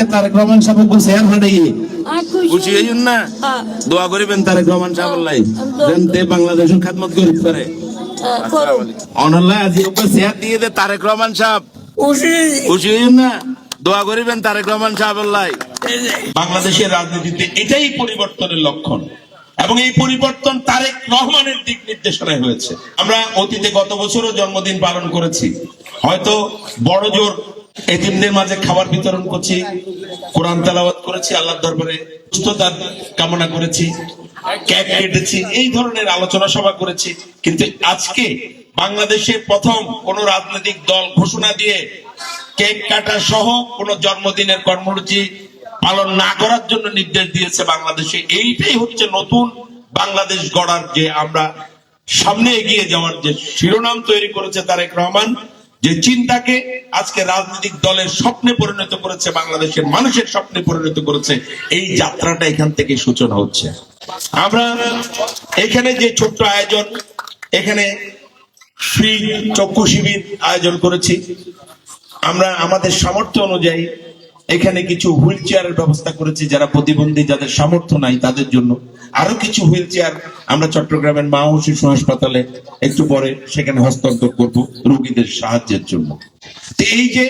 আজকে তারেক রহমান সাহেব বলছে আর হাঁটাই খুশি হইন না, দোয়া করিবেন তারেক রহমান সাহেব লাই যেন তে বাংলাদেশের খেদমত করিতে পারে। অনল্লাহ আজি ওকে শেয়ার দিয়ে দে তারেক রহমান সাহেব খুশি হইন না, দোয়া করিবেন তারেক রহমান সাহেব লাই। বাংলাদেশের রাজনীতিতে এটাই পরিবর্তনের লক্ষণ এবং এই পরিবর্তন তারেক রহমানের দিক নির্দেশনায় হয়েছে। আমরা অতীতে গত বছরও জন্মদিন পালন করেছি, হয়তো বড় জোর এতিমদের মাঝে খাবার বিতরণ করছি, কোরআন তেলাওয়াত করেছি, আল্লাহর দরবারে সুস্থতার কামনা করেছি, কেক কেটেছি, এই ধরনের আলোচনা সভা করেছি। কিন্তু আজকে বাংলাদেশে প্রথম কোন রাজনৈতিক দল ঘোষণা দিয়ে কেক কাটা সহ কোন জন্মদিনের কর্মসূচি পালন না করার জন্য নির্দেশ দিয়েছে বাংলাদেশে। এইটাই হচ্ছে নতুন বাংলাদেশ গড়ার যে আমরা সামনে এগিয়ে যাওয়ার যে শিরোনাম তৈরি করেছে তারেক রহমান, যে চিন্তাকে আজকে রাজনৈতিক দলের স্বপ্নে পরিণত করেছে, বাংলাদেশের মানুষের স্বপ্নে পরিণত করেছে। এই যাত্রাটা এখান থেকে সূচনা হচ্ছে। আমরা এখানে যে ছোট্ট আয়োজন, এখানে ফ্রি চক্ষু শিবির আয়োজন করেছি। আমরা আমাদের সামর্থ্য অনুযায়ী এখানে কিছু হুইল চেয়ারের ব্যবস্থা করেছি, যারা প্রতিবন্ধী, যাদের সামর্থ্য নাই তাদের জন্য। আরো কিছু হুইল চেয়ার আমরা চট্টগ্রামের মা ও শিশু হাসপাতালে একটু পরে সেখানে হস্তান্তর করব রোগীদের সাহায্যের জন্য। এই যে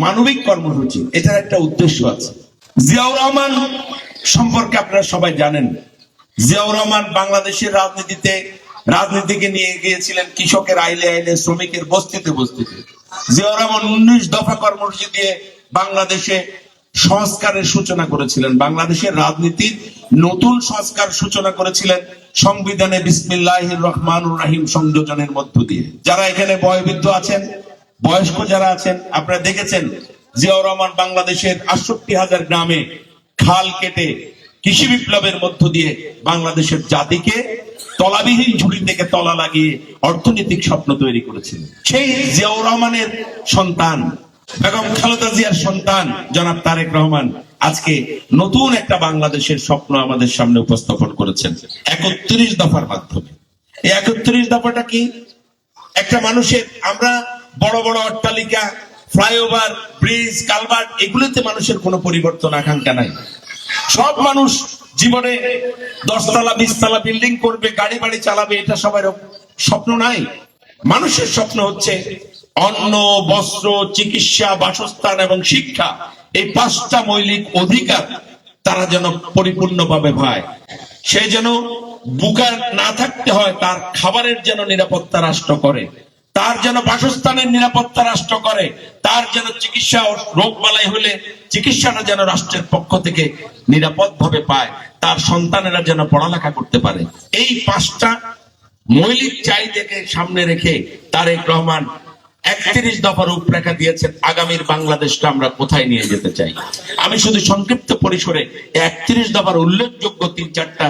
মানবিক কর্মসূচি, এটার একটা উদ্দেশ্য আছে। জিয়াউর রহমান সম্পর্কে আপনারা সবাই জানেন। জিয়াউর রহমান বাংলাদেশের রাজনীতিকে নিয়ে গিয়েছিলেন কৃষকের আইলে আইলে, শ্রমিকের বস্তিতে বস্তিতে। জিয়াউর রহমান 19 দফা কর্মসূচি দিয়ে বাংলাদেশে সংস্কারের সূচনা করেছিলেন, বাংলাদেশের রাজনীতির নতুন সংস্কার সূচনা করেছিলেন সংবিধানে বিসমিল্লাহির রহমানুর রহিম সংযোজনের মধ্য দিয়ে। যারা এখানে বয়োবৃদ্ধ আছেন, বয়স্ক যারা আছেন, আপনারা দেখেছেন জিয়াউর রহমান বাংলাদেশের 68,000 গ্রামে খাল কেটে কৃষি বিপ্লবের মধ্য দিয়ে বাংলাদেশের জাতিকে তলাবিহীন ঝুড়ি থেকে তলা লাগিয়ে অর্থনৈতিক স্বপ্ন তৈরি করেছিলেন। সেই জিয়াউর রহমানের সন্তান বেগম খালেদা জিয়ার সন্তান জনাব তারেক রহমান আজকে নতুন একটা বাংলাদেশের স্বপ্ন আমাদের সামনে উপস্থাপন করেছেন 31 দফার মাধ্যমে। এই 31 দফাটা কি? একটা মানুষের, আমরা বড় বড় অট্টালিকা, ফ্লাইওভার, ব্রিজ, কালভার্ট, এগুলোতে মানুষের কোনো পরিবর্তন আকাঙ্ক্ষা নাই। সব মানুষ জীবনে 10 তলা 20 তলা বিল্ডিং করবে, গাড়ি বাড়ি চালাবে, এটা সবার স্বপ্ন নাই। মানুষের স্বপ্ন হচ্ছে অন্ন, বস্ত্র, চিকিৎসা, বাসস্থান এবং শিক্ষা, এই 5টা মৌলিক অধিকার তারা যেন পরিপূর্ণভাবে পায়। সে যেন বুকা না থাকতে হয়, তার খাবারের যেন নিরাপত্তা রাষ্ট্র করে, তার যেন বাসস্থানের নিরাপত্তা রাষ্ট্র করে, তার যেন চিকিৎসা ও রোগ বালাই হলে চিকিৎসাটা যেন রাষ্ট্রের পক্ষ থেকে নিরাপদ ভাবে পায়, তার সন্তানেরা যেন পড়ালেখা করতে পারে। এই 5টা মৌলিক চাহিদাকে সামনে রেখে তারেক রহমান 31 দফার রূপরেখা দিয়েছেন। আগামীর বাংলাদেশটা আমরা কোথায় নিয়ে যেতে চাই, আমি শুধু সংক্ষিপ্ত পরিসরে 31 দফার উল্লেখযোগ্য 3-4টা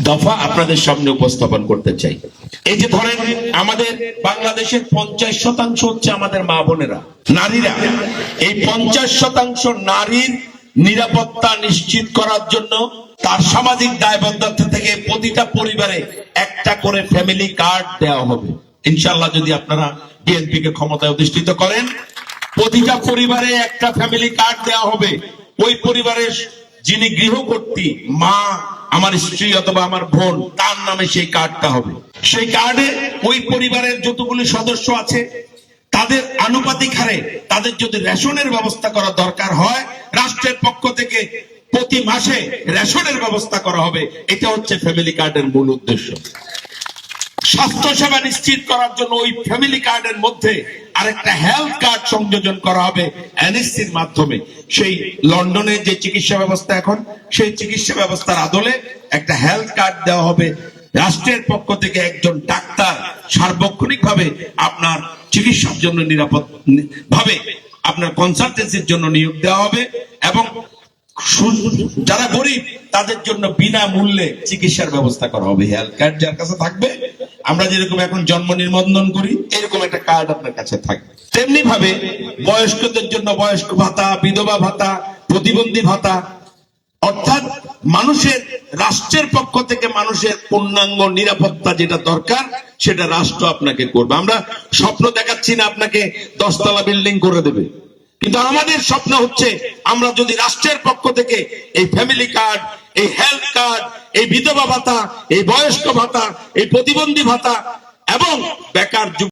দফা আপনাদের সামনে উপস্থাপন করতে চাই। এই যে ধরেন, আমাদের বাংলাদেশের 50% হচ্ছে আমাদের মা বোনেরা, নারীরা। এই 50% নারীর নিরাপত্তা নিশ্চিত করার জন্য তার সামাজিক দায়বদ্ধতা থেকে প্রতিটা পরিবারে একটা করে ফ্যামিলি কার্ড দেওয়া হবে ইনশাআল্লাহ। যদি আপনারা বিএনপি কে ক্ষমতায় অধিষ্ঠিত করেন, প্রতিটা পরিবারে একটা ফ্যামিলি কার্ড দেওয়া হবে। ওই পরিবারের যিনি গৃহকর্ত্রী, মা, আমার স্ত্রী অথবা আমার বোন, তার নামে সেই কার্ডটা হবে। সেই কার্ডে ওই পরিবারের যতগুলি সদস্য আছে তাদের আনুপাতিক হারে তাদের যদি রেশনের ব্যবস্থা করা দরকার হয়, রাষ্ট্রের পক্ষ থেকে প্রতি মাসে রেশনের ব্যবস্থা করা হবে। এটা হচ্ছে ফ্যামিলি কার্ডের মূল উদ্দেশ্য। স্বাস্থ্য সেবা নিশ্চিত করার জন্য ওই ফ্যামিলি কার্ডের মধ্যে আরেকটা হেলথ কার্ড সংযোজন করা হবে এনএসসির মাধ্যমে। সেই লন্ডনের যে চিকিৎসা ব্যবস্থা এখন, সেই চিকিৎসা ব্যবস্থার আদলে একটা হেলথ কার্ড দেওয়া হবে। রাষ্ট্রের পক্ষ থেকে একজন ডাক্তার সার্বক্ষণিক ভাবে আপনার চিকিৎসার জন্য নিরাপদ ভাবে আপনার কনসালটেন্সির জন্য নিয়োগ দেওয়া হবে এবং যারা গরিব তাদের জন্য বিনামূল্যে চিকিৎসার ব্যবস্থা করা হবে। হেলথ কার্ড যার কাছে থাকবে, আমরা যেরকম এখন জন্ম নিবন্ধন করি এরকম একটা কার্ড আপনার কাছে থাকবে, তেমনি ভাবে বয়স্কদের জন্য বয়স্ক ভাতা, বিধবা ভাতা, প্রতিবন্ধী ভাতা, অর্থাৎ মানুষের, রাষ্ট্রের পক্ষ থেকে মানুষের পূর্ণাঙ্গ নিরাপত্তা যেটা দরকার সেটা রাষ্ট্র আপনাকে করবে। আমরা স্বপ্ন দেখাচ্ছি না আপনাকে 10 তলা বিল্ডিং করে দেবে, কিন্তু আমাদের স্বপ্ন হচ্ছে আমরা যদি রাষ্ট্রের পক্ষ থেকে এই ফ্যামিলি কার্ড, এই হেলথ কার্ড, এই বিধবা ভাতা, এই বয়স্ক ভাতা, এই প্রতিবন্ধী ভাতা এবং বেকার